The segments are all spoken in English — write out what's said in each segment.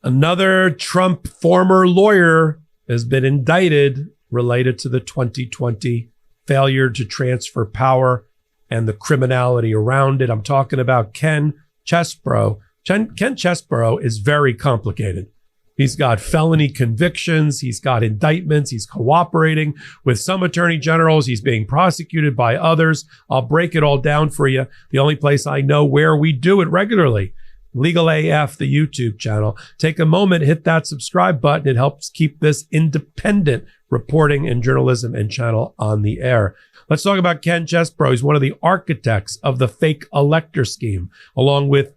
Another Trump former lawyer has been indicted related to the 2020 failure to transfer power and the criminality around it. I'm talking about Ken Cheseboro. Ken Cheseboro is very complicated. He's got felony convictions. He's got indictments. He's cooperating with some attorney generals. He's being prosecuted by others. I'll break it all down for you. The only place I know where we do it regularly, Legal AF, the YouTube channel. Take a moment, hit that subscribe button. It helps keep this independent reporting and journalism and channel on the air. Let's talk about Ken Cheseboro. He's one of the architects of the fake elector scheme, along with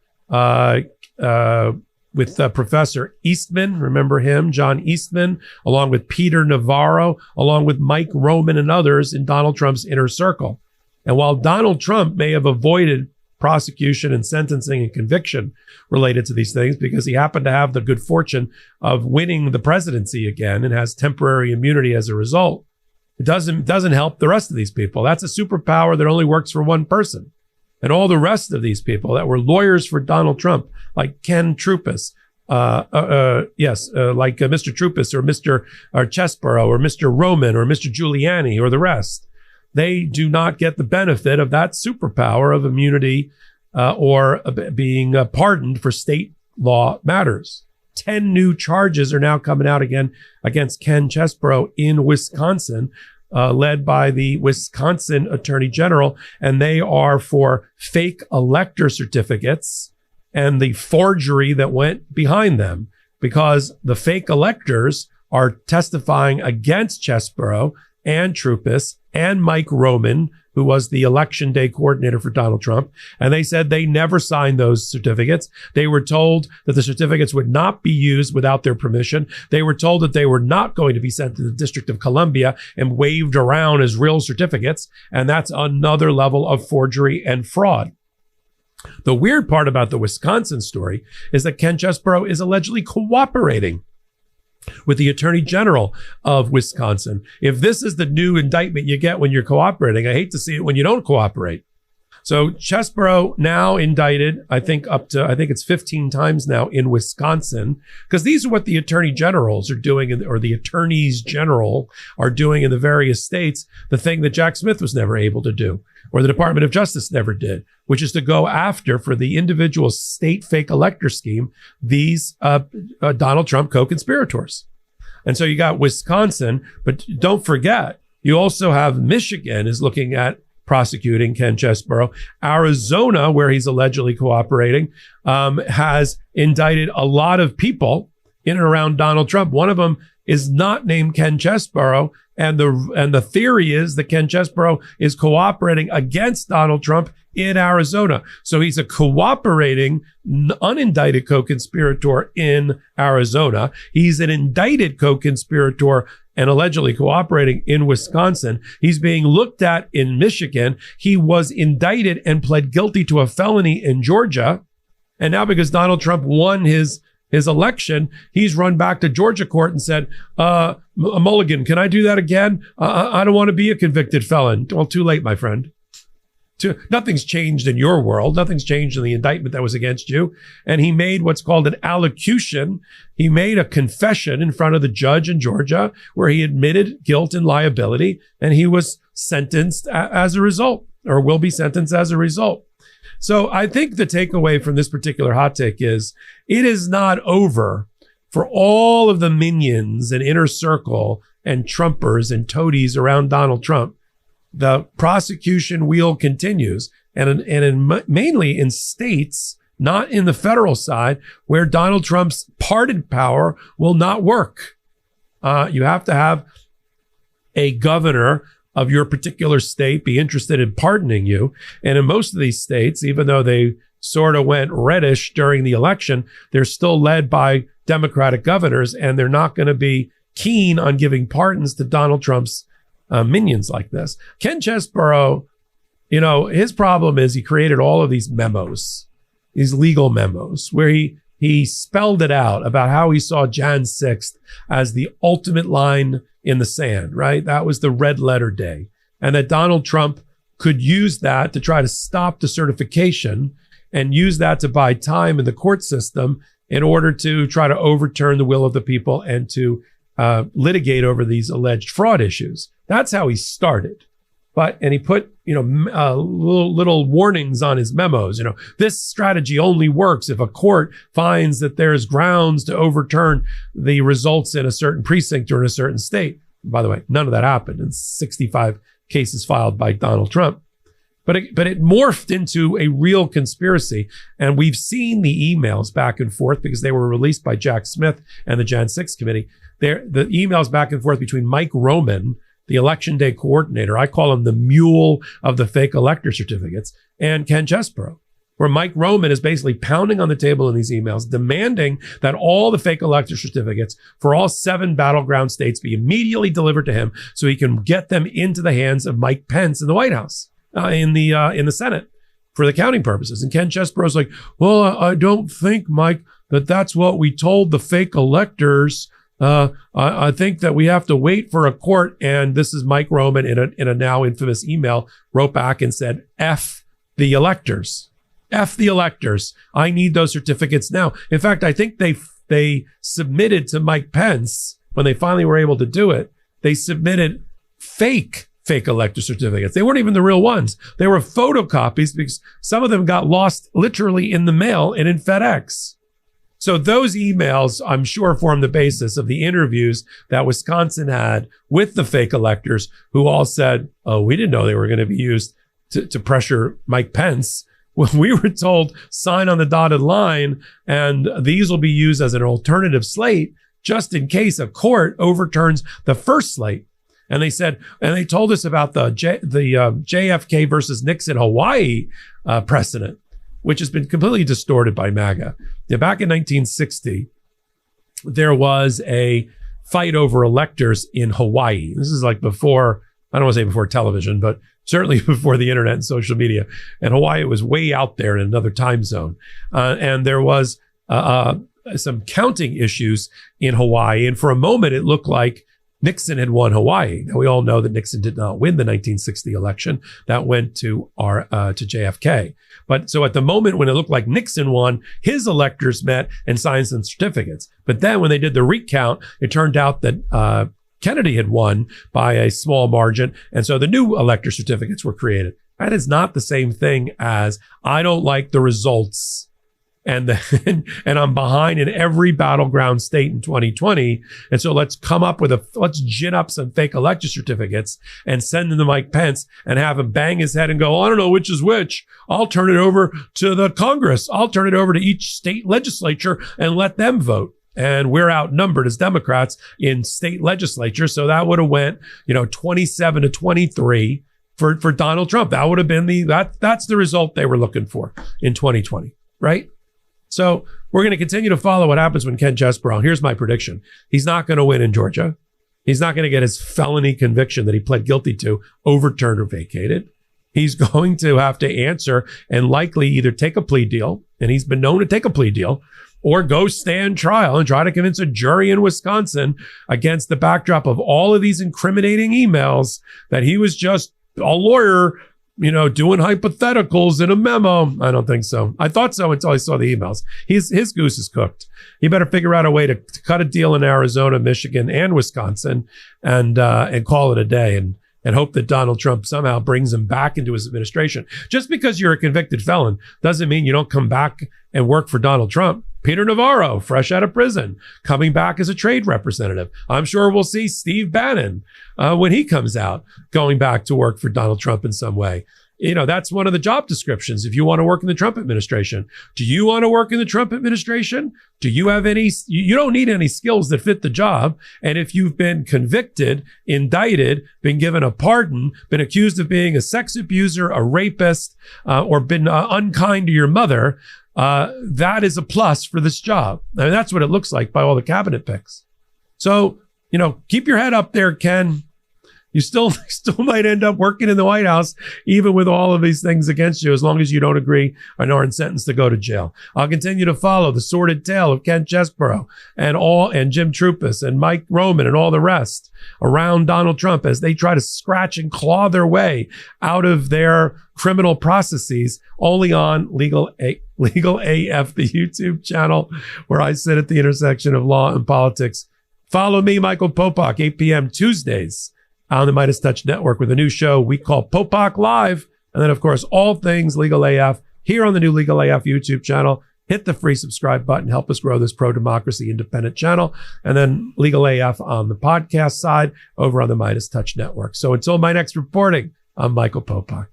Professor Eastman. Remember him, John Eastman, along with Peter Navarro, along with Mike Roman and others in Donald Trump's inner circle. And while Donald Trump may have avoided prosecution and sentencing and conviction related to these things because he happened to have the good fortune of winning the presidency again and has temporary immunity as a result, it doesn't help the rest of these people. That's a superpower that only works for one person. And all the rest of these people that were lawyers for Donald Trump, like Ken Trupis, like Mr. Trupis or Mr. Cheseboro or Mr. Roman or Mr. Giuliani or the rest, they do not get the benefit of that superpower of immunity or being pardoned for state law matters. 10 new charges are now coming out again against Ken Cheseboro in Wisconsin, led by the Wisconsin Attorney General, and they are for fake elector certificates and the forgery that went behind them, because the fake electors are testifying against Cheseboro and Trupis and Mike Roman, who was the election day coordinator for Donald Trump. And they said they never signed those certificates. They were told that the certificates would not be used without their permission. They were told that they were not going to be sent to the District of Columbia and waved around as real certificates. And that's another level of forgery and fraud. The weird part about the Wisconsin story is that Ken Cheseboro is allegedly cooperating with the Attorney General of Wisconsin. If this is the new indictment you get when you're cooperating, I hate to see it when you don't cooperate. So Cheseboro now indicted, I think it's 15 times now in Wisconsin, because these are what the attorney generals are doing, or the attorneys general are doing in the various states, the thing that Jack Smith was never able to do, or the Department of Justice never did, which is to go after, for the individual state fake elector scheme, these Donald Trump co-conspirators. And so you got Wisconsin, but don't forget, you also have Michigan is looking at prosecuting Ken Cheseboro. Arizona, where he's allegedly cooperating, has indicted a lot of people in and around Donald Trump. One of them is not named Ken Cheseboro, and the theory is that Ken Cheseboro is cooperating against Donald Trump in Arizona. So he's a cooperating, unindicted co-conspirator in Arizona. He's an indicted co-conspirator and allegedly cooperating in Wisconsin. He's being looked at in Michigan. He was indicted and pled guilty to a felony in Georgia. And now, because Donald Trump won his election, he's run back to Georgia court and said, Mulligan, can I do that again? I don't want to be a convicted felon. Well, too late, my friend. Nothing's changed in your world. Nothing's changed in the indictment that was against you. And he made what's called an allocution. He made a confession in front of the judge in Georgia where he admitted guilt and liability, and he was sentenced as a result, or will be sentenced as a result. So I think the takeaway from this particular hot take is it is not over for all of the minions and inner circle and Trumpers and toadies around Donald Trump. The prosecution wheel continues, and mainly in states, not in the federal side, where Donald Trump's pardon power will not work. You have to have a governor of your particular state be interested in pardoning you. And in most of these states, even though they sort of went reddish during the election, they're still led by Democratic governors, and they're not going to be keen on giving pardons to Donald Trump's minions like this. Ken Cheseboro, his problem is he created all of these memos, these legal memos, where he spelled it out about how he saw Jan 6th as the ultimate line in the sand, right? That was the red letter day. And that Donald Trump could use that to try to stop the certification and use that to buy time in the court system in order to try to overturn the will of the people and to litigate over these alleged fraud issues. That's how he started. And he put, little warnings on his memos. This strategy only works if a court finds that there's grounds to overturn the results in a certain precinct or in a certain state. By the way, none of that happened in 65 cases filed by Donald Trump. But it morphed into a real conspiracy. And we've seen the emails back and forth because they were released by Jack Smith and the Jan 6 committee. The emails back and forth between Mike Roman, the election day coordinator, I call him the mule of the fake elector certificates, and Ken Cheseboro, where Mike Roman is basically pounding on the table in these emails, demanding that all the fake elector certificates for all 7 battleground states be immediately delivered to him so he can get them into the hands of Mike Pence in the White House, in the Senate for the counting purposes. And Ken Cheseboro's like, well, I don't think, Mike, that's what we told the fake electors. I think that we have to wait for a court. And this is Mike Roman in a now infamous email, wrote back and said, F the electors. F the electors. I need those certificates now. In fact, I think they submitted to Mike Pence, when they finally were able to do it, they submitted fake elector certificates. They weren't even the real ones. They were photocopies because some of them got lost literally in the mail and in FedEx. So those emails, I'm sure, form the basis of the interviews that Wisconsin had with the fake electors, who all said, oh, we didn't know they were going to be used to pressure Mike Pence. Well, we were told sign on the dotted line, and these will be used as an alternative slate just in case a court overturns the first slate. And they said, and they told us about the JFK versus Nixon Hawaii precedent, which has been completely distorted by MAGA. Now, back in 1960, there was a fight over electors in Hawaii. This is like before, I don't want to say before television, but certainly before the internet and social media. And Hawaii was way out there in another time zone. And there was some counting issues in Hawaii. And for a moment, it looked like Nixon had won Hawaii. Now, we all know that Nixon did not win the 1960 election. That went to JFK. But so at the moment when it looked like Nixon won, his electors met and signed some certificates. But then when they did the recount, it turned out that Kennedy had won by a small margin. And so the new elector certificates were created. That is not the same thing as I don't like the results. And I'm behind in every battleground state in 2020. And so let's gin up some fake elector certificates and send them to Mike Pence and have him bang his head and go, I don't know which is which. I'll turn it over to the Congress. I'll turn it over to each state legislature and let them vote. And we're outnumbered as Democrats in state legislature. So that would have went, 27 to 23 for Donald Trump. That would have been that's the result they were looking for in 2020, right? So we're going to continue to follow what happens when Ken Cheseboro. Here's my prediction. He's not going to win in Georgia. He's not going to get his felony conviction that he pled guilty to overturned or vacated. He's going to have to answer and likely either take a plea deal, and he's been known to take a plea deal, or go stand trial and try to convince a jury in Wisconsin against the backdrop of all of these incriminating emails that he was just a lawyer doing hypotheticals in a memo. I don't think so. I thought so until I saw the emails. His goose is cooked. He better figure out a way to cut a deal in Arizona, Michigan, and Wisconsin and call it a day and hope that Donald Trump somehow brings him back into his administration. Just because you're a convicted felon doesn't mean you don't come back and work for Donald Trump. Peter Navarro, fresh out of prison, coming back as a trade representative. I'm sure we'll see Steve Bannon when he comes out, going back to work for Donald Trump in some way. That's one of the job descriptions if you want to work in the Trump administration. Do you want to work in the Trump administration? Do you have you don't need any skills that fit the job. And if you've been convicted, indicted, been given a pardon, been accused of being a sex abuser, a rapist, or been unkind to your mother, that is a plus for this job. I mean, that's what it looks like by all the cabinet picks. So, keep your head up there, Ken. You still might end up working in the White House, even with all of these things against you, as long as you don't agree and aren't sentenced to go to jail. I'll continue to follow the sordid tale of Ken Cheseboro and Jim Trupis and Mike Roman and all the rest around Donald Trump as they try to scratch and claw their way out of their criminal processes only on legal Legal AF, the YouTube channel where I sit at the intersection of law and politics. Follow me, Michael Popok, 8 p.m. Tuesdays on the Midas Touch Network with a new show we call Popok Live. And then, of course, all things Legal AF here on the new Legal AF YouTube channel. Hit the free subscribe button. Help us grow this pro-democracy independent channel. And then Legal AF on the podcast side over on the Midas Touch Network. So until my next reporting, I'm Michael Popok.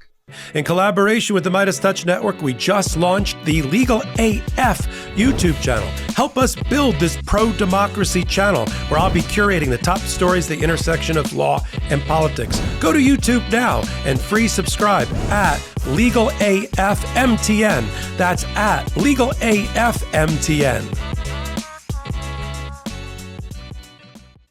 In collaboration with the Midas Touch Network, we just launched the Legal AF YouTube channel. Help us build this pro-democracy channel where I'll be curating the top stories at the intersection of law and politics. Go to YouTube now and free subscribe at Legal AF MTN. That's at Legal AF MTN.